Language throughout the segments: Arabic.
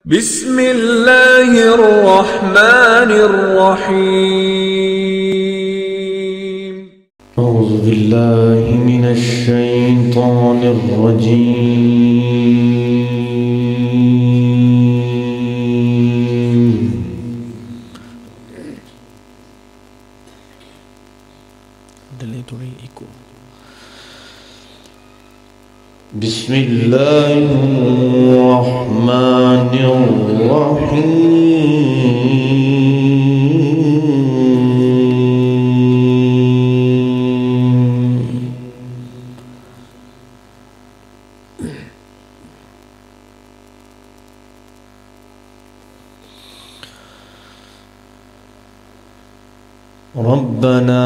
بسم الله الرحمن الرحيم. أعوذ بالله من الشيطان الرجيم. بسم الله الرحمن الرحيم. ربنا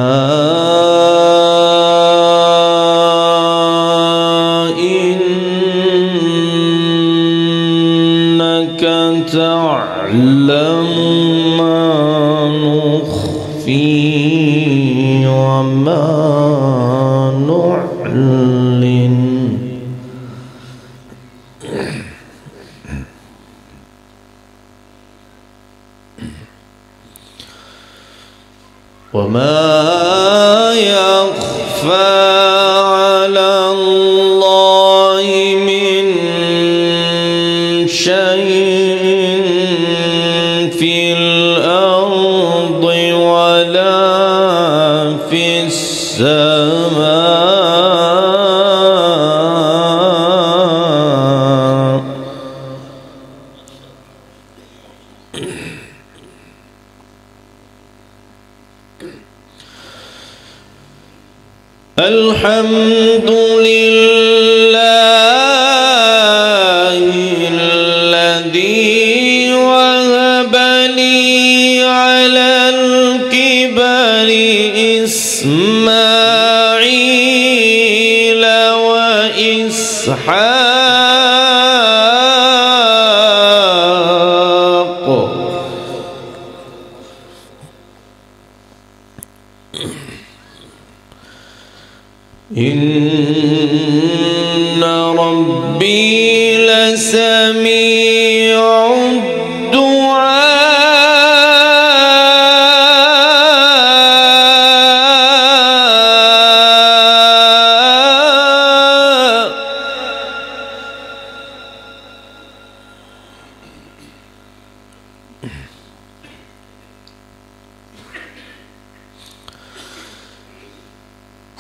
تعلم ما نخفي وما نعلن وما يخفى على الله من شيء في الأرض ولا في السماء. الحمد لله الذي وهب لي على الكبر إسماعيل وإسحاق. إن ربي لسميع الدعاء.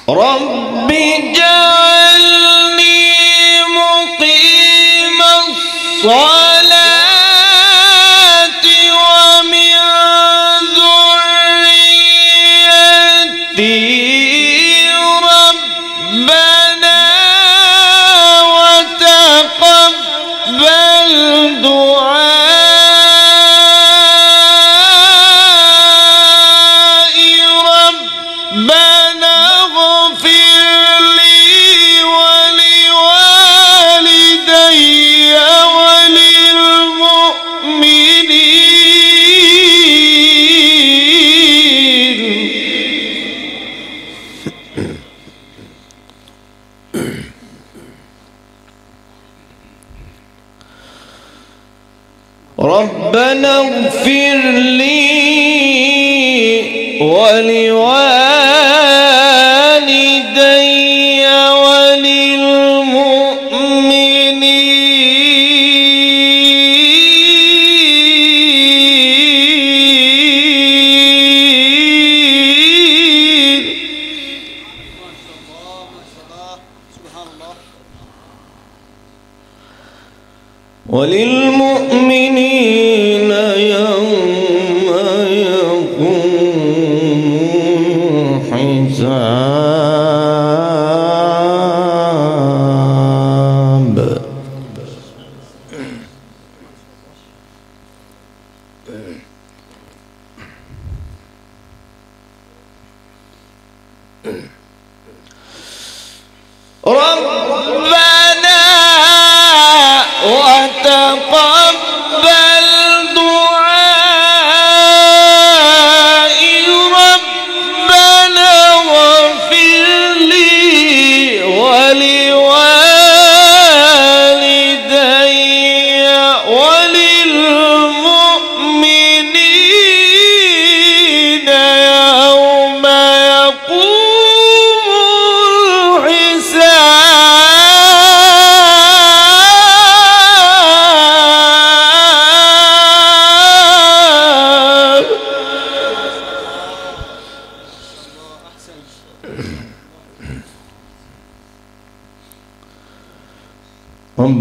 رب اجعلني مقيم الصلاة ومن ذريتي ربنا وتقبل دعائي ربنا اغفر لي ولوالدي وللمؤمنين. ربنا اغفر لي ولوالدي وللمؤمنين وللمؤمنين يوم يقوم حساب. ربنا وتقبل دعائي ربنا واغفر لي ولوالدي وللمؤمنين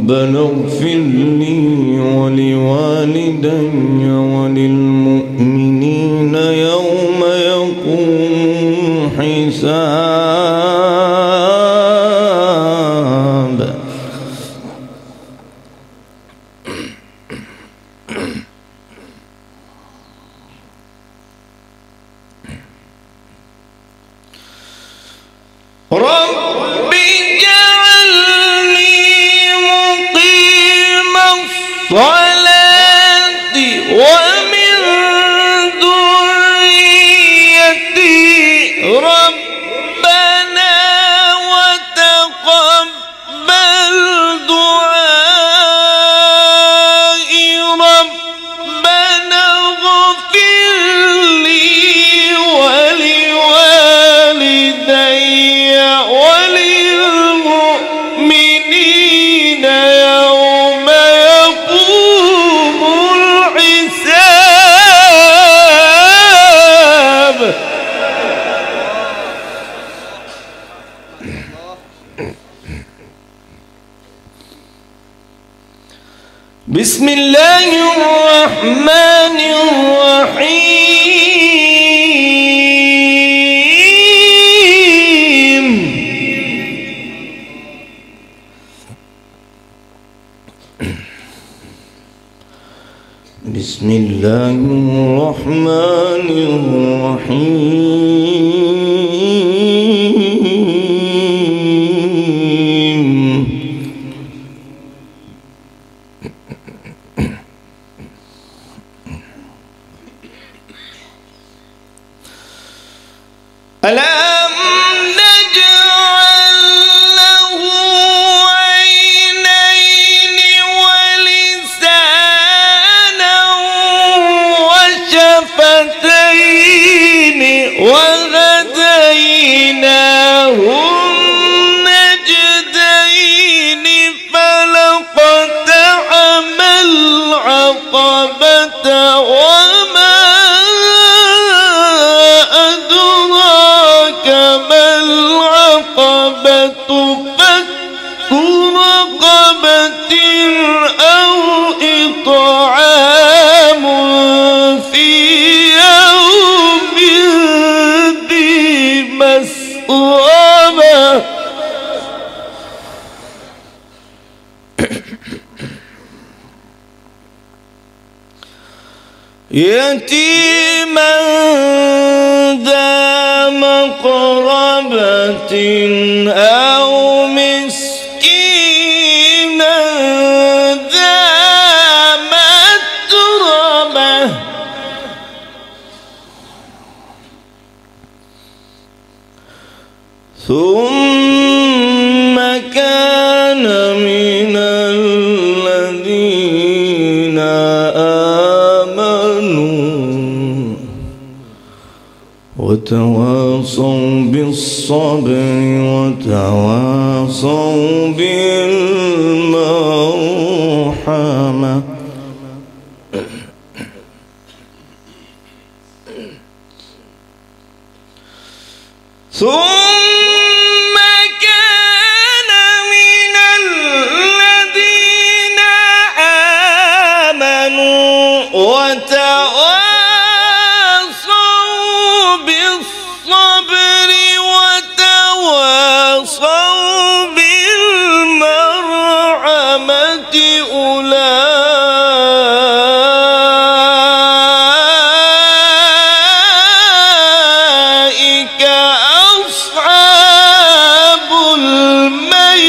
ربنا اغفر لي ولوالدي وللمؤمنين يوم يقوم الحساب. رب اجعلني مقيم الصلاة ومن ذريتي ربنا وتقبل دعائي ربنا اغفر لي ولوالدي وللمؤمنين يوم يقوم الحساب. بسم الله الرحمن الرحيم. بسم الله الرحمن الرحيم. ألم نجعل له عينين ولسانا وشفتين وهديناه النجدين فلاقتحم العقبة وما أدراك ما العقبة فك رقبة أو إطعام في يوم ذي مسغبة. يتيما ذا مقربة أو مسكينا ذا متربة ثم كان من الذين آمنوا وتواصوا بالصبر وتواصوا بالمرحمة. ثم كان من الذين آمنوا وتواصوا بالصبر وتواصوا بالمرحمة أولئك أصحاب الميمنة.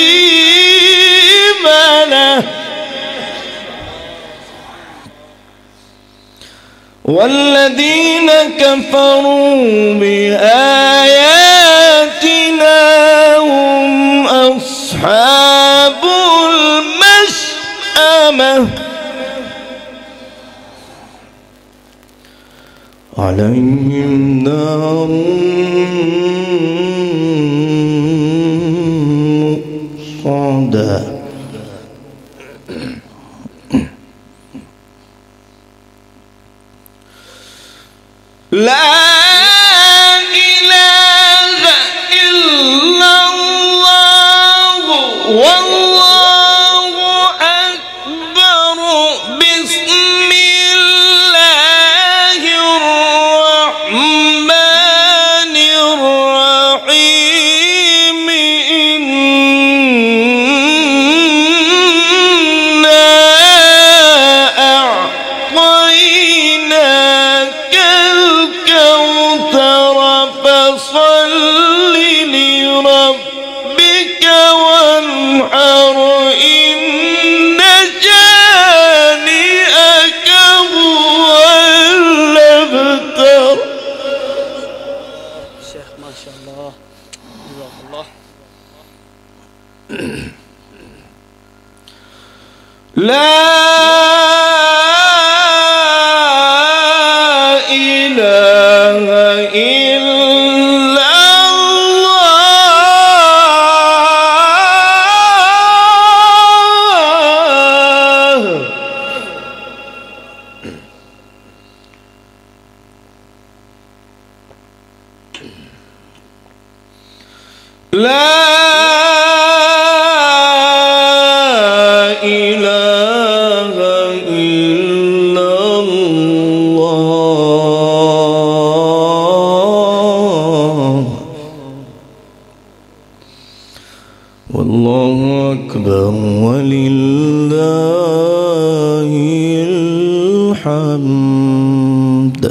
والذين كفروا بآياتنا هم أصحاب المشأمة عليهم نار مؤصدة. لا إله إلا الله والله لا إله إلا الله والله أكبر ولله الحمد.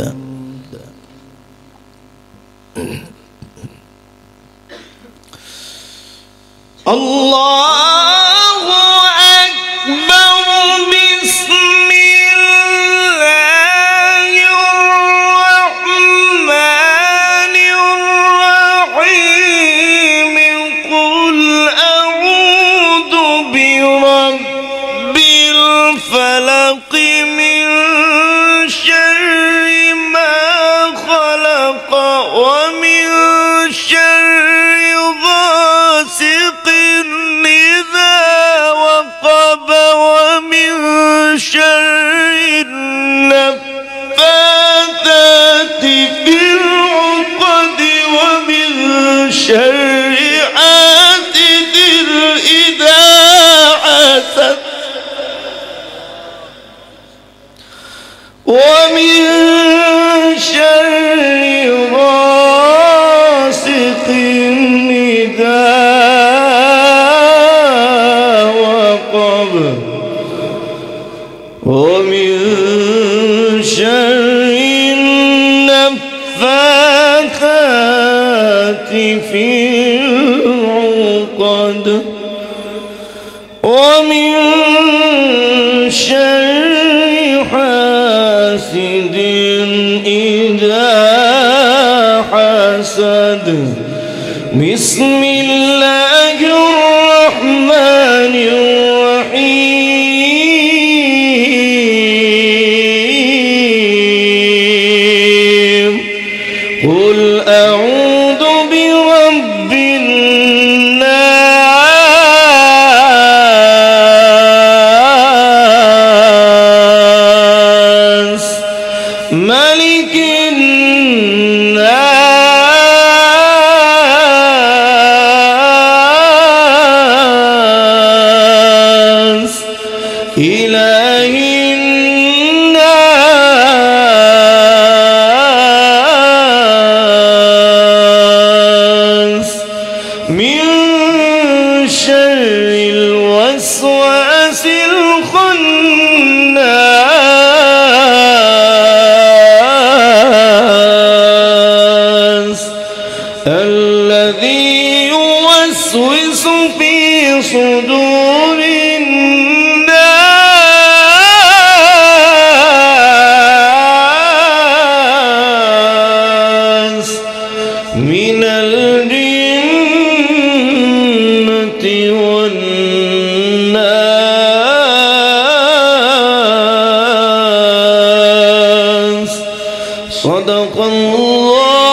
الله أكبر. بسم الله الرحمن الرحيم. قل أعوذ برب الفلق من شر ما خلق ومن شر غاسق إذا وقب ومن شر النفاثات في العقد ومن شر حاسد إذا حسد ومن شر غاسق إذا وقب ومن شر النفاثات في العقد ومن شر حاسد إذا حسد. بسم الله الرحمن الرحيم. قل أعوذ برب الناس ملك الناس إله الناس من شر الوسواس الخناس الذي يوسوس في صدور الناس من الجنة والناس. صدق الله